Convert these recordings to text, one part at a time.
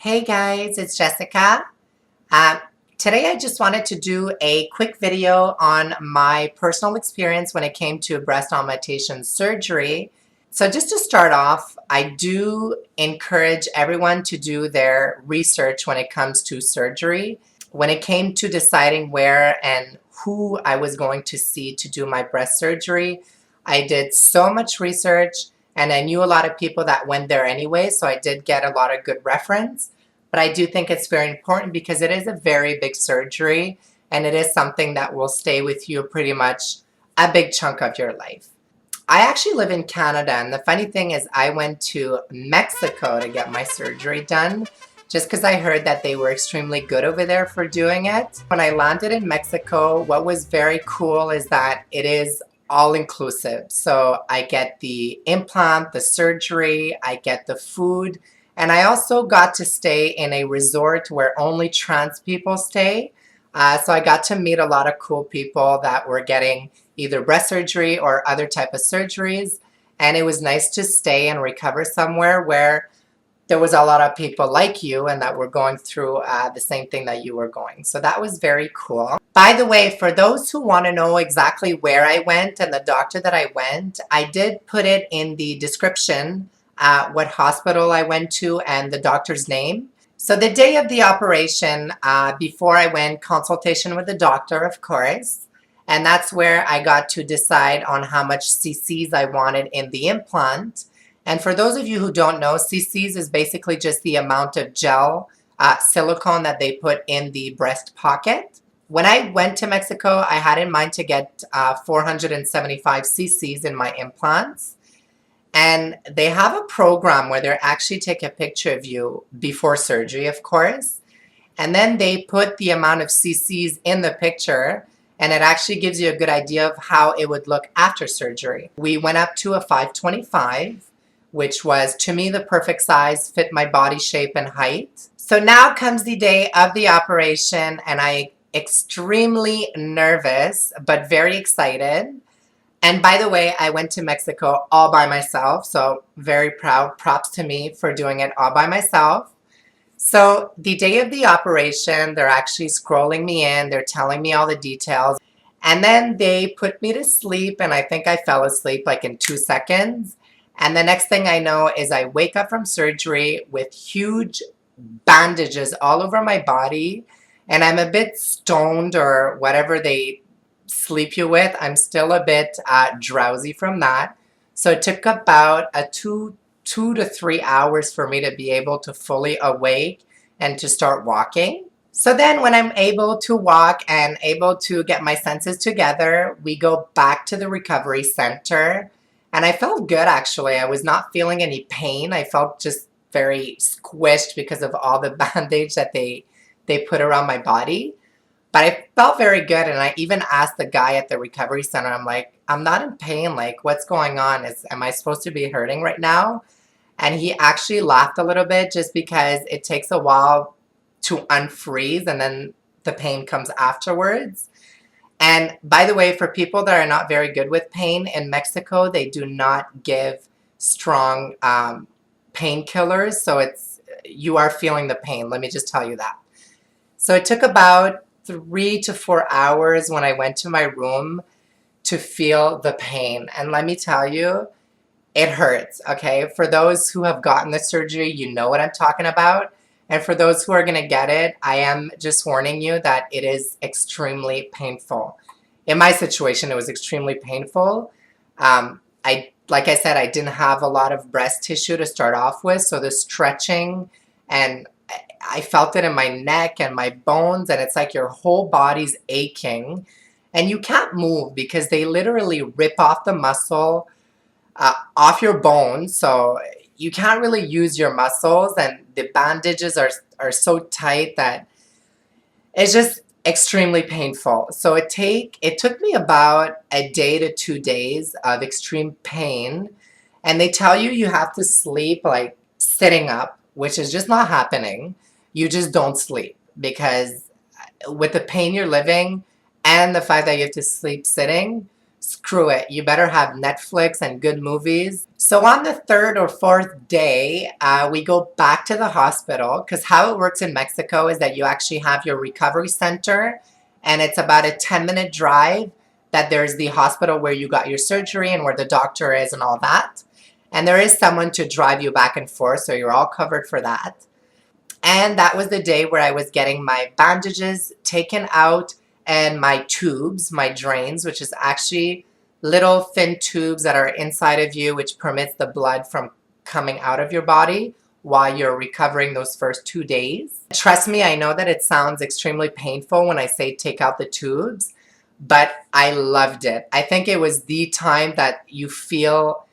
Hey guys, it's Jessica. Uh, Today I just wanted to do a quick video on my personal experience when it came to breast augmentation surgery. So just to start off, I do encourage everyone to do their research when it comes to surgery. When it came to deciding where and who I was going to see to do my breast surgery, I did so much research and I knew a lot of people that went there anyway, so I did get a lot of good reference. But I do think it's very important because it is a very big surgery and it is something that will stay with you pretty much a big chunk of your life. I actually live in Canada, and the funny thing is I went to Mexico to get my surgery done just because I heard that they were extremely good over there for doing it. When I landed in Mexico, what was very cool is that it is all inclusive. So I get the implant, the surgery, I get the food, and I also got to stay in a resort where only trans people stay. So I got to meet a lot of cool people that were getting either breast surgery or other type of surgeries. And it was nice to stay and recover somewhere where there was a lot of people like you and that were going through the same thing that you were going. So that was very cool. By the way, for those who want to know exactly where I went and the doctor that I went, I did put it in the description what hospital I went to and the doctor's name. So the day of the operation, before I went, consultation with the doctor, of course, and that's where I got to decide on how much cc's I wanted in the implant. And for those of you who don't know, cc's is basically just the amount of gel, silicone that they put in the breast pocket. When I went to Mexico, I had in mind to get 475 cc's in my implants. And they have a program where they actually take a picture of you before surgery, of course. And then they put the amount of cc's in the picture, and it actually gives you a good idea of how it would look after surgery. We went up to a 525, which was, to me, the perfect size, fit my body shape and height. So now comes the day of the operation, and I'm extremely nervous, but very excited. And by the way, I went to Mexico all by myself, so very proud. Props to me for doing it all by myself. So the day of the operation, they're actually scrolling me in, they're telling me all the details, and then they put me to sleep, and I think I fell asleep like in 2 seconds. And the next thing I know is I wake up from surgery with huge bandages all over my body, and I'm a bit stoned or whatever they sleep you with. I'm still a bit drowsy from that. So it took about a two to 3 hours for me to be able to fully awake and to start walking. So then when I'm able to walk and able to get my senses together, we go back to the recovery center. And I felt good, actually. I was not feeling any pain. I felt just very squished because of all the bandage that they put around my body. But I felt very good, and I even asked the guy at the recovery center, I'm like, I'm not in pain, like, what's going on? Am I supposed to be hurting right now? And he actually laughed a little bit just because it takes a while to unfreeze, and then the pain comes afterwards. And by the way, for people that are not very good with pain, in Mexico, they do not give strong painkillers, so you are feeling the pain, let me just tell you that. So it took about 3 to 4 hours when I went to my room to feel the pain. And let me tell you, it hurts, okay? For those who have gotten the surgery, you know what I'm talking about. And for those who are going to get it, I am just warning you that it is extremely painful. In my situation, it was extremely painful. Like I said, I didn't have a lot of breast tissue to start off with, so the stretching, and I felt it in my neck and my bones, and it's like your whole body's aching and you can't move because they literally rip off the muscle off your bones, so you can't really use your muscles, and the bandages are so tight that it's just extremely painful. So it took me about a day to 2 days of extreme pain, and they tell you have to sleep like sitting up, which is just not happening. You just don't sleep because with the pain you're living and the fact that you have to sleep sitting, screw it. You better have Netflix and good movies. So on the third or fourth day, we go back to the hospital because how it works in Mexico is that you actually have your recovery center, and it's about a 10-minute drive that there's the hospital where you got your surgery and where the doctor is and all that. And there is someone to drive you back and forth, so you're all covered for that. And that was the day where I was getting my bandages taken out and my tubes, my drains, which is actually little thin tubes that are inside of you, which permits the blood from coming out of your body while you're recovering those first 2 days. Trust me, I know that it sounds extremely painful when I say take out the tubes, but I loved it. I think it was the time that you feel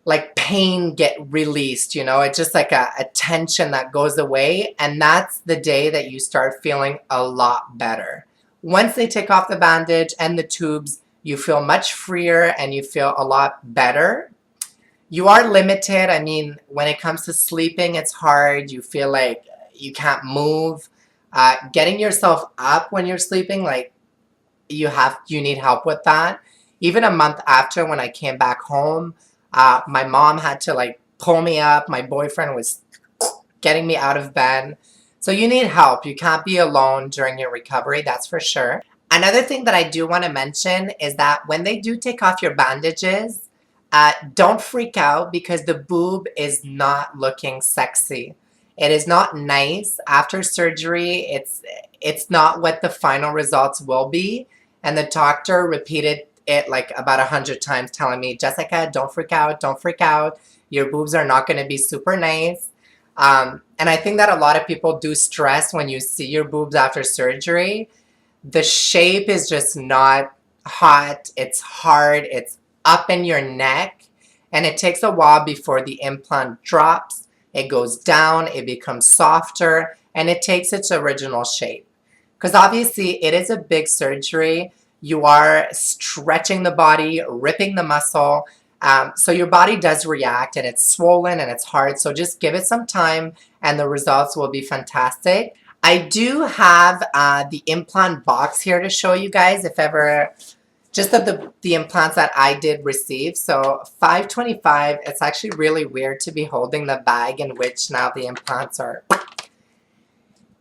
like pain get released, you know, it's just like a tension that goes away. And that's the day that you start feeling a lot better. Once they take off the bandage and the tubes, you feel much freer and you feel a lot better. You are limited. I mean, when it comes to sleeping, it's hard. You feel like you can't move. Getting yourself up when you're sleeping, like you need help with that. Even a month after, when I came back home, my mom had to like pull me up. My boyfriend was getting me out of bed. So you need help. You can't be alone during your recovery, that's for sure. Another thing that I do want to mention is that when they do take off your bandages, don't freak out because the boob is not looking sexy. It is not nice. After surgery, it's not what the final results will be. And the doctor repeated it like about 100 times telling me, Jessica, don't freak out, don't freak out. Your boobs are not going to be super nice. And I think that a lot of people do stress when you see your boobs after surgery. The shape is just not hot. It's hard. It's up in your neck. And it takes a while before the implant drops. It goes down. It becomes softer. And it takes its original shape. Because obviously it is a big surgery. You are stretching the body, ripping the muscle. So your body does react and it's swollen and it's hard. So just give it some time and the results will be fantastic. I do have the implant box here to show you guys if ever, just of the implants that I did receive. So $525, it's actually really weird to be holding the bag in which now the implants are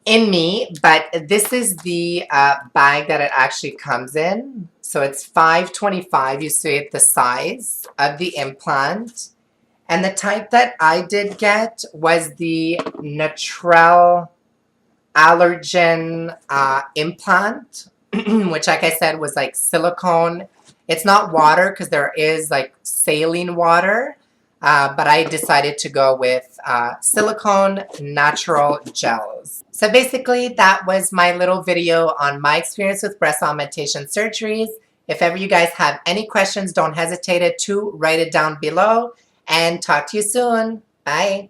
in me, but this is the bag that it actually comes in. So it's $525. You see it, the size of the implant. And the type that I did get was the Natural Allergen implant, which, like I said, was like silicone. It's not water because there is like saline water, but I decided to go with silicone natural gels. So basically, that was my little video on my experience with breast augmentation surgeries. If ever you guys have any questions, don't hesitate to write it down below, and talk to you soon. Bye.